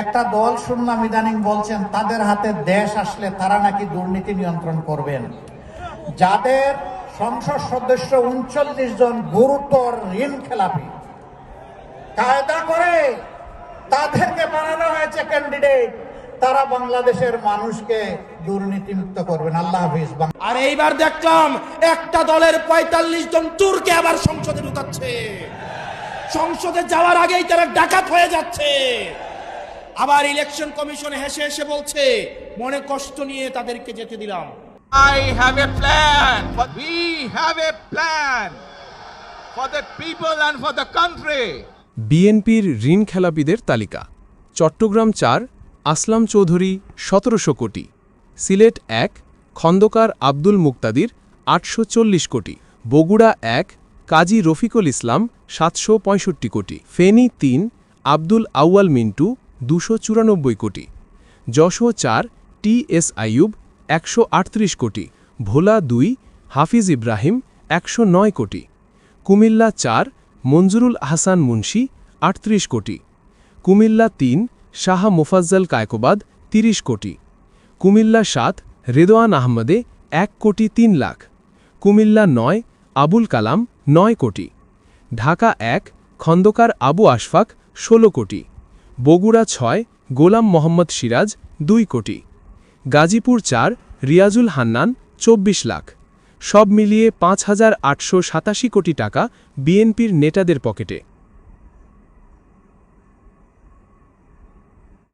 একটা দল শুনলাম ইদানিং বলছেন তাদের হাতে দেশ আসলে তারা নাকি দুর্নীতি নিয়ন্ত্রণ করবেন। যাদের সংসদ সদস্য ৩৯ জন গুরুতর ঋণ খেলাপি, কায়দা করে তাদেরকে বানানো হয়েছে ক্যান্ডিডেট, তারা বাংলাদেশের মানুষকে দুর্নীতিমুক্ত করবেন। আল্লাহ হাফিজ। আর এইবার দেখলাম একটা দলের ৪৫ জন চোরকে আবার সংসদে ঢুকাচ্ছে। সংসদে যাওয়ার আগেই তারা ডাকাত হয়ে যাচ্ছে। আবার ইলেকশন কমিশন হেসে হেসে বলছে মনে কষ্ট নিয়ে তাদেরকে যেতে দিলাম। I have a plan. We have a plan for the people and for the country. বিএনপির ঋণ খেলাপিদের তালিকা: চট্টগ্রাম ৪, আসলাম চৌধুরী ১৭০০ কোটি, সিলেট ১, খন্দকার আব্দুল মুক্তাদির ৮৪০ কোটি, বগুড়া ১, কাজী রফিকুল ইসলাম ৭৬৫ কোটি, ফেনী ৩, আব্দুল আউয়াল মিন্টু ২৯৪ কোটি, যশোর ৪, টি.এস. আইয়ুব ১৩৮ কোটি, ভোলা ২, হাফিজ ইব্রাহিম ১০৯ কোটি, কুমিল্লা ৪, মঞ্জুরুল আহসান মুন্সি ৩৮ কোটি, কুমিল্লা ৩, শাহ মোফাজ্জল কায়কোবাদ ৩০ কোটি, কুমিল্লা ৭, রেদওয়ান আহমদে ১ কোটি ৩ লাখ, কুমিল্লা ৯, আবুল কালাম ৯ কোটি, ঢাকা ১, খন্দকার আবু আশফাক ১৬ কোটি, বগুড়া ৬, গোলাম মোহাম্মদ সিরাজ ২ কোটি, গাজীপুর ৪, রিয়াজুল হান্নান ২৪ লাখ। সব মিলিয়ে ৫,৮৮৭ কোটি টাকা বিএনপির নেতাদের পকেটে।